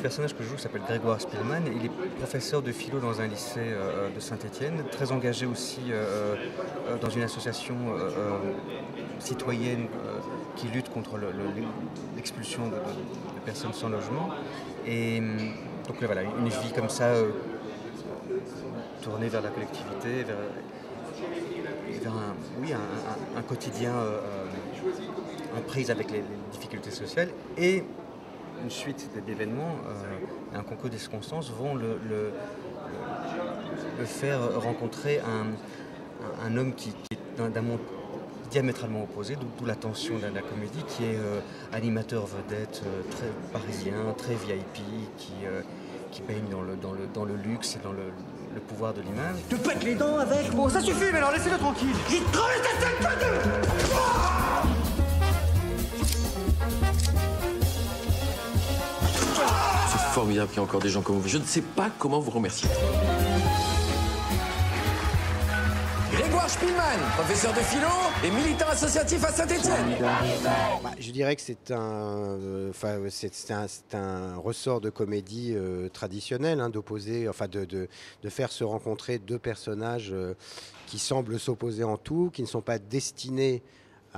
personnage que je joue s'appelle Grégoire Spielmann. Il est professeur de philo dans un lycée de Saint-Étienne, très engagé aussi dans une association citoyenne qui lutte contre l'expulsion de personnes sans logement. Et donc voilà, une vie comme ça, tournée vers la collectivité, vers un quotidien en prise avec les difficultés sociales. Et une suite d'événements, un concours des circonstances vont le faire rencontrer un homme qui est d'un monde diamétralement opposé, d'où la tension de la comédie, qui est animateur vedette, très parisien, très VIP, qui baigne dans le luxe et dans le pouvoir de l'image. Te pète les dents avec. Bon, ça suffit, mais alors laissez-le tranquille. J'ai crevé ta tête, pas deux. C'est formidable qu'il y ait encore des gens comme vous. Je ne sais pas comment vous remercier. Grégoire Spielmann, professeur de philo et militant associatif à Saint-Étienne. Je dirais que c'est un ressort de comédie traditionnel, hein, d'opposer, enfin de faire se rencontrer deux personnages qui semblent s'opposer en tout, qui ne sont pas destinés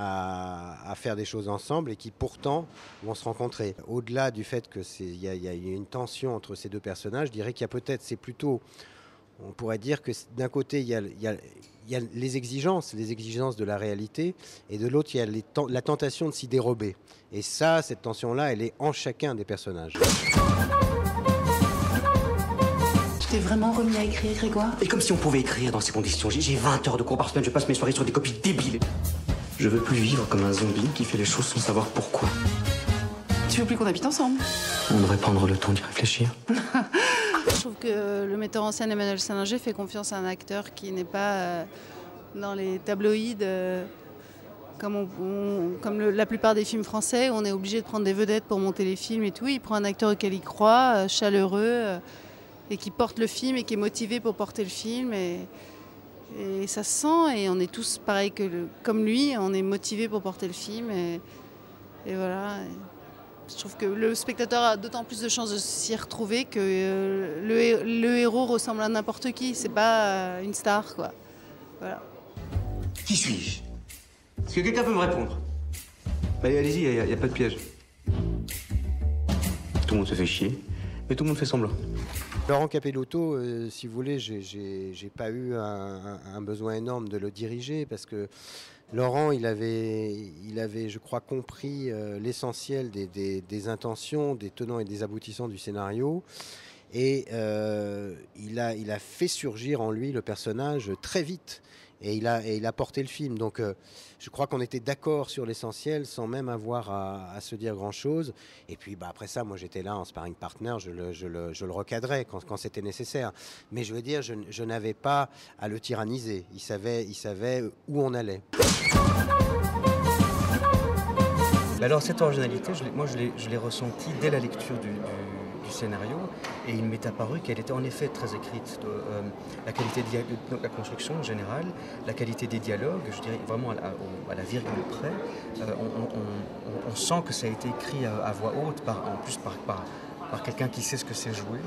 à faire des choses ensemble et qui pourtant vont se rencontrer. Au-delà du fait qu'il y a une tension entre ces deux personnages, je dirais qu'il y a peut-être, c'est plutôt, on pourrait dire que d'un côté il y a les exigences de la réalité, et de l'autre il y a la tentation de s'y dérober. Et ça, cette tension-là, elle est en chacun des personnages. Tu t'es vraiment remis à écrire, Grégoire? Et comme si on pouvait écrire dans ces conditions. J'ai 20 heures de cours par semaine, je passe mes soirées sur des copies débiles. Je veux plus vivre comme un zombie qui fait les choses sans savoir pourquoi. Tu veux plus qu'on habite ensemble? On devrait prendre le temps d'y réfléchir. Je trouve que le metteur en scène Emmanuel Salinger fait confiance à un acteur qui n'est pas dans les tabloïds comme la plupart des films français où on est obligé de prendre des vedettes pour monter les films et tout. Il prend un acteur auquel il croit, chaleureux, et qui porte le film et qui est motivé pour porter le film. Et ça se sent, et on est tous pareil comme lui, on est motivé pour porter le film. Et voilà. Je trouve que le spectateur a d'autant plus de chances de s'y retrouver que le héros ressemble à n'importe qui. C'est pas une star, quoi. Voilà. Qui suis-je? Est-ce que quelqu'un peut me répondre? Allez-y, il n'y a pas de piège. Tout le monde se fait chier, mais tout le monde fait semblant. Laurent Capellotto, si vous voulez, j'ai pas eu un besoin énorme de le diriger, parce que Laurent, il avait, je crois, compris l'essentiel des intentions, des tenants et des aboutissants du scénario. Et il a fait surgir en lui le personnage très vite. Et il a porté le film. Donc je crois qu'on était d'accord sur l'essentiel sans même avoir à se dire grand-chose. Et puis après ça, moi j'étais là en sparring partner, je le recadrais quand c'était nécessaire. Mais je veux dire, je n'avais pas à le tyranniser. Il savait où on allait. Alors cette originalité, je l'ai ressentie dès la lecture du scénario, et il m'est apparu qu'elle était en effet très écrite. La qualité de la construction générale, la qualité des dialogues, je dirais vraiment à la virgule près. On sent que ça a été écrit à voix haute, en plus par quelqu'un qui sait ce que c'est jouer.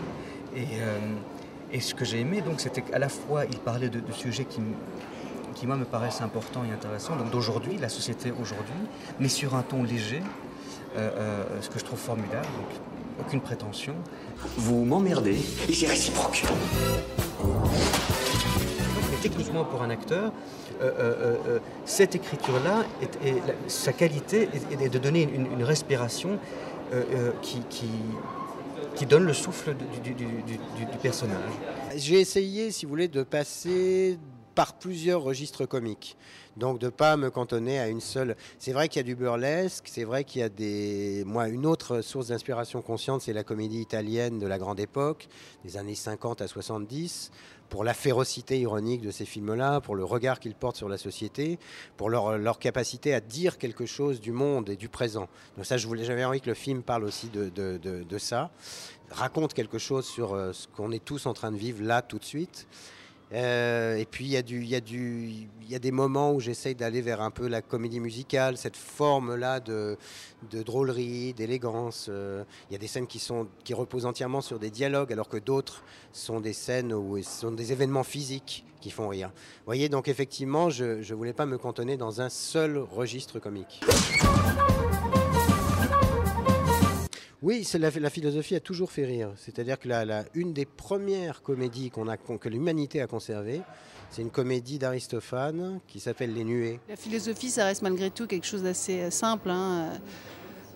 Et ce que j'ai aimé, donc, c'était qu'à la fois il parlait de sujets qui moi me paraissent importants et intéressants, donc d'aujourd'hui, la société aujourd'hui, mais sur un ton léger, ce que je trouve formidable, donc aucune prétention. Vous m'emmerdez et c'est réciproque. Donc, techniquement, pour un acteur, cette écriture-là, sa qualité est de donner une respiration qui donne le souffle du personnage. J'ai essayé, si vous voulez, de passer par plusieurs registres comiques. Donc de ne pas me cantonner à une seule. C'est vrai qu'il y a du burlesque, c'est vrai qu'il y a Moi, une autre source d'inspiration consciente, c'est la comédie italienne de la grande époque, des années 50 à 70, pour la férocité ironique de ces films-là, pour le regard qu'ils portent sur la société, pour leur capacité à dire quelque chose du monde et du présent. Donc ça, j'avais envie que le film parle aussi de ça, raconte quelque chose sur ce qu'on est tous en train de vivre là, tout de suite. Et puis il y a des moments où j'essaye d'aller vers un peu la comédie musicale, cette forme-là de drôlerie, d'élégance. Il y a des scènes qui reposent entièrement sur des dialogues, alors que d'autres sont des scènes où ce sont des événements physiques qui font rire. Vous voyez, donc effectivement, je ne voulais pas me cantonner dans un seul registre comique. Oui, la philosophie a toujours fait rire. C'est-à-dire que une des premières comédies que l'humanité a conservées, c'est une comédie d'Aristophane qui s'appelle Les Nuées. La philosophie, ça reste malgré tout quelque chose d'assez simple, hein.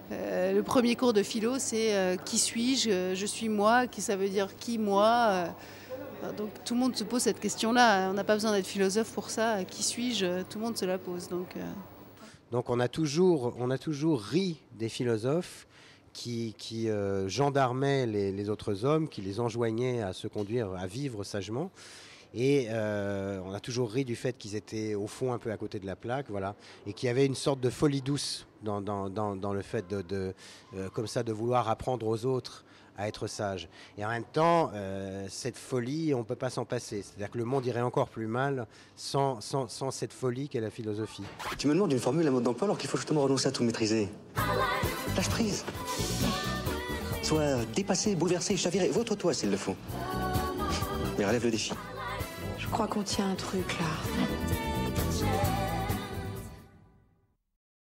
Le premier cours de philo, c'est qui suis-je ? Je suis moi. Ça veut dire qui, moi ? Donc tout le monde se pose cette question-là. On n'a pas besoin d'être philosophe pour ça. Qui suis-je ? Tout le monde se la pose. Donc on a toujours ri des philosophes qui gendarmaient les autres hommes, qui les enjoignaient à se conduire, à vivre sagement. Et on a toujours ri du fait qu'ils étaient au fond un peu à côté de la plaque, voilà, et qu'il y avait une sorte de folie douce dans le fait comme ça, de vouloir apprendre aux autres à être sages. Et en même temps, cette folie, on ne peut pas s'en passer. C'est-à-dire que le monde irait encore plus mal sans cette folie qu'est la philosophie. Tu me demandes une formule à mode d'emploi alors qu'il faut justement renoncer à tout maîtriser. Lâche prise. Sois dépassé, bouleversé, chaviré. Vautre-toi s'il le faut. Mais relève le défi. Je crois qu'on tient un truc là.